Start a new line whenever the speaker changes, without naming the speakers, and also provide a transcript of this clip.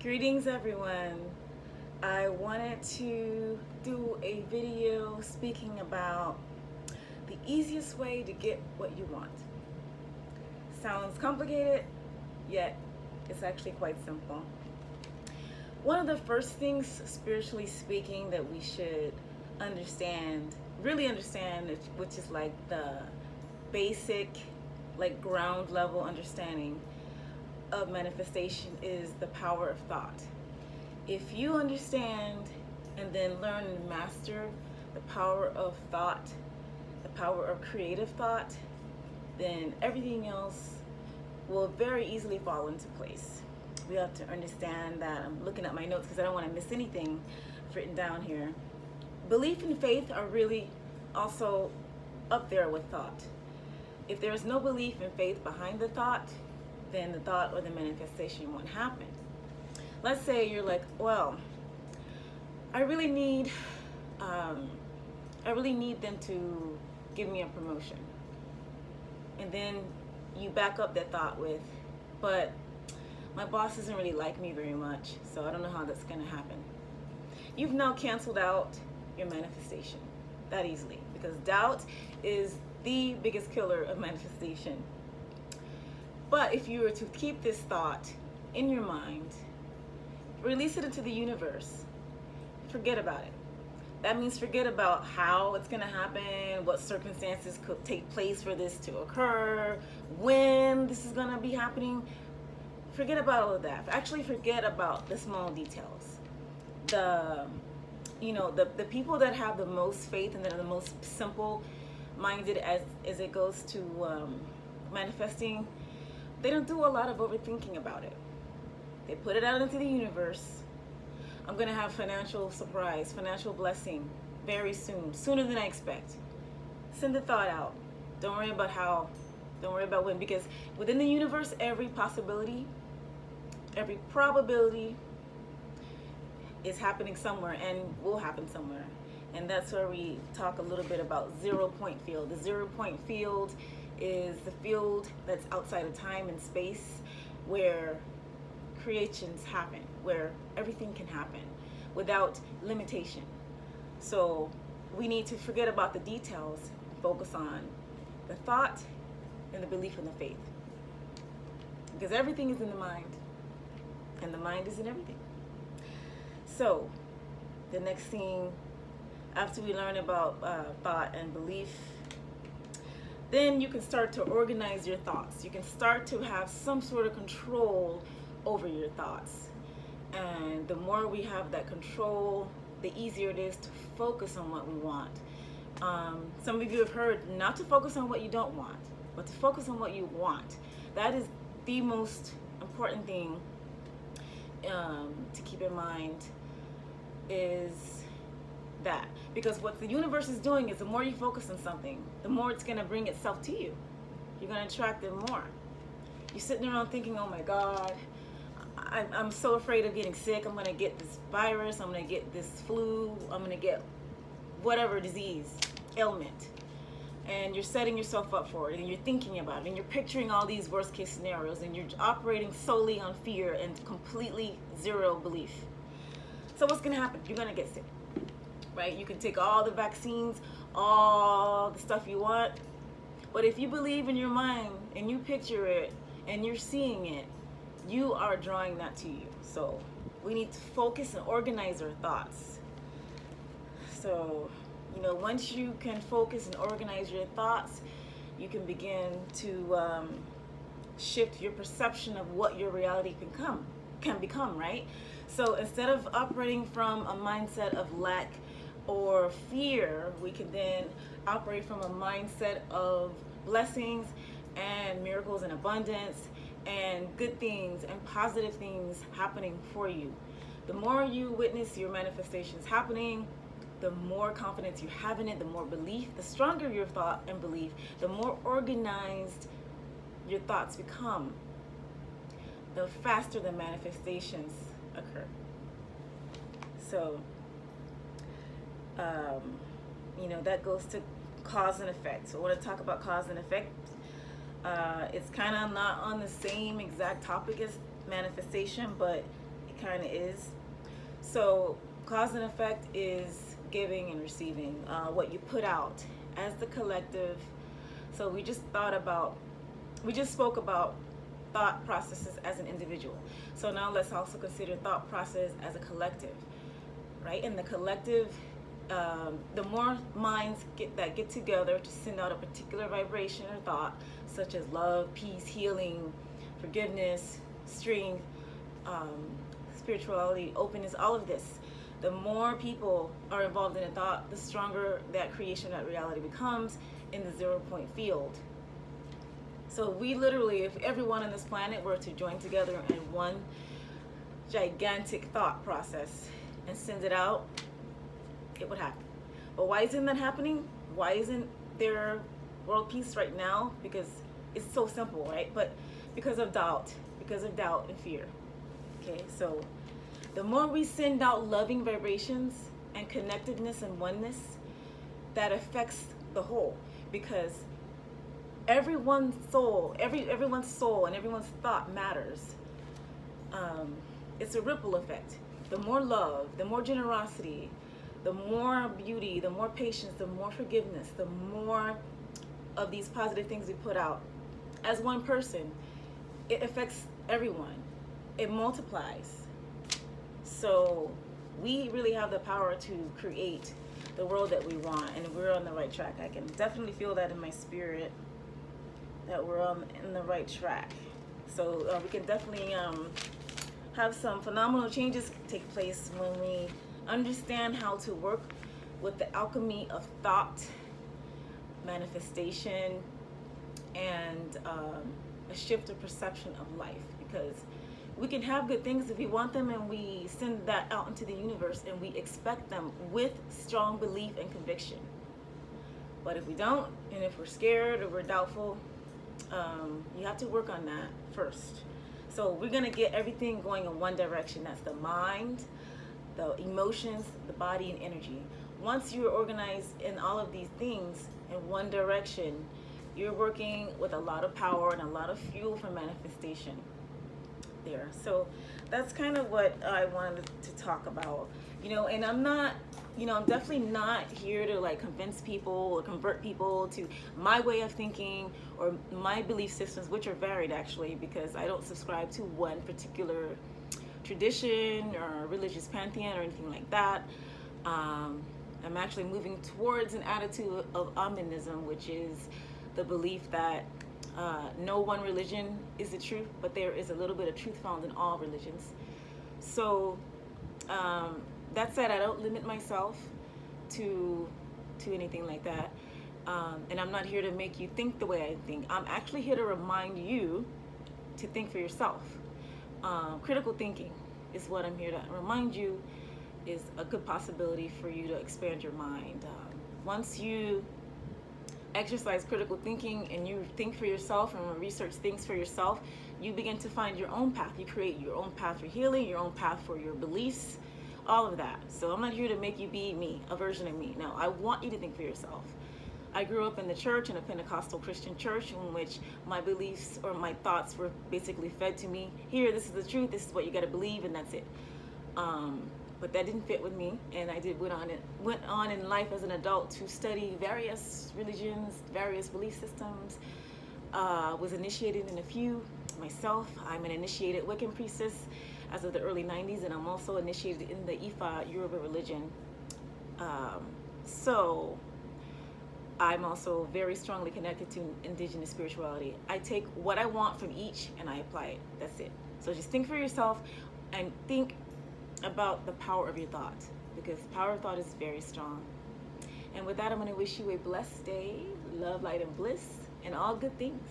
Greetings, everyone. I wanted to do a video speaking about the easiest way to get what you want. Sounds complicated, yet it's actually quite simple. One of the first things, spiritually speaking, that we should understand, really understand, which is like the basic, like ground level understanding of manifestation, is the power of thought. If you understand and then learn and master the power of thought, the power of creative thought, then everything else will very easily fall into place. We have to understand that. I'm looking at my notes because I don't want to miss anything written down here. Belief and faith are really also up there with thought. If there is no belief and faith behind the thought, then the thought or the manifestation won't happen. Let's say you're like, well, I really need them to give me a promotion. And then you back up that thought with, but my boss doesn't really like me very much, so I don't know how that's going to happen. You've now canceled out your manifestation that easily, because doubt is the biggest killer of manifestation. But if you were to keep this thought in your mind, release it into the universe, forget about it. That means forget about how it's going to happen, what circumstances could take place for this to occur, when this is going to be happening. Forget about all of that. Actually, forget about the small details. The people that have the most faith and that are the most simple minded as it goes to manifesting, they don't do a lot of overthinking about it. They put it out into the universe. I'm going to have financial surprise, financial blessing very soon, sooner than I expect. Send the thought out. Don't worry about how, don't worry about when, because within the universe, every possibility, every probability is happening somewhere and will happen somewhere. And that's where we talk a little bit about 0 point field. The 0 point field is the field that's outside of time and space, where creations happen, where everything can happen without limitation. So we need to forget about the details, focus on the thought and the belief and the faith, because everything is in the mind and the mind is in everything. So the next thing, after we learn about thought and belief, then you can start to organize your thoughts. You can start to have some sort of control over your thoughts. And the more we have that control, the easier it is to focus on what we want. Some of you have heard not to focus on what you don't want, but to focus on what you want. That is the most important thing to keep in mind, is that. Because what the universe is doing is, the more you focus on something, the more it's going to bring itself to you. You're going to attract it more. You're sitting around thinking, oh my God, I'm so afraid of getting sick. I'm going to get this virus. I'm going to get this flu. I'm going to get whatever disease, ailment. And you're setting yourself up for it, and you're thinking about it, and you're picturing all these worst case scenarios, and you're operating solely on fear and completely zero belief. So what's going to happen? You're going to get sick. Right? You can take all the vaccines, all the stuff you want, but if you believe in your mind and you picture it and you're seeing it, you are drawing that to you. So we need to focus and organize our thoughts. So, once you can focus and organize your thoughts, you can begin to shift your perception of what your reality can become, right? So instead of operating from a mindset of lack or fear, we can then operate from a mindset of blessings and miracles and abundance and good things and positive things happening for you. The more you witness your manifestations happening, the more confidence you have in it, the more belief, the stronger your thought and belief, the more organized your thoughts become, the faster the manifestations occur. So that goes to cause and effect. So I want to talk about cause and effect. It's kind of not on the same exact topic as manifestation, but kind of is. So cause and effect is giving and receiving, what you put out as the collective. So we just spoke about thought processes as an individual. So now let's also consider thought process as a collective, right? In the collective, the more minds get together to send out a particular vibration or thought, such as love, peace, healing, forgiveness, strength, spirituality, openness, all of this. The more people are involved in a thought, the stronger that creation, that reality becomes in the 0-point field. So we literally, if everyone on this planet were to join together in one gigantic thought process and send it out, it would happen. But why isn't that happening? Why isn't there world peace right now? Because it's so simple, right? But because of doubt and fear. Okay, so the more we send out loving vibrations and connectedness and oneness, that affects the whole, because everyone's soul and everyone's thought matters. It's a ripple effect. The more love, the more generosity, the more beauty, the more patience, the more forgiveness, the more of these positive things we put out as one person, it affects everyone. It multiplies. So we really have the power to create the world that we want, and we're on the right track. I can definitely feel that in my spirit, that we're in the right track. So we can definitely have some phenomenal changes take place when we understand how to work with the alchemy of thought, manifestation, and a shift of perception of life. Because we can have good things if we want them, and we send that out into the universe, and we expect them with strong belief and conviction. But if we don't, and if we're scared or we're doubtful, you have to work on that first. So we're gonna get everything going in one direction. That's the mind, the emotions, the body, and energy. Once you're organized in all of these things in one direction, you're working with a lot of power and a lot of fuel for manifestation there. So that's kind of what I wanted to talk about. And I'm definitely not here to like convince people or convert people to my way of thinking or my belief systems, which are varied actually, because I don't subscribe to one particular tradition or religious pantheon or anything like that. I'm actually moving towards an attitude of Ahmanism, which is the belief that no one religion is the truth, but there is a little bit of truth found in all religions. So that said, I don't limit myself to anything like that. And I'm not here to make you think the way I think. I'm actually here to remind you to think for yourself. Critical thinking is what I'm here to remind you is a good possibility for you to expand your mind. Once you exercise critical thinking and you think for yourself and research things for yourself, you begin to find your own path. You create your own path for healing, your own path for your beliefs, all of that. So I'm not here to make you be me, a version of me. No, I want you to think for yourself. I grew up in the church, in a Pentecostal Christian church, in which my beliefs or my thoughts were basically fed to me. Here, this is the truth, this is what you got to believe, and that's it. But that didn't fit with me, and I went on in life as an adult to study various religions, various belief systems. Was initiated in a few myself. I'm an initiated Wiccan priestess as of the early 90s, and I'm also initiated in the Ifa Yoruba religion. So I'm also very strongly connected to indigenous spirituality. I take what I want from each and I apply it. That's it. So just think for yourself and think about the power of your thought, because the power of thought is very strong. And with that, I'm going to wish you a blessed day, love, light, and bliss, and all good things.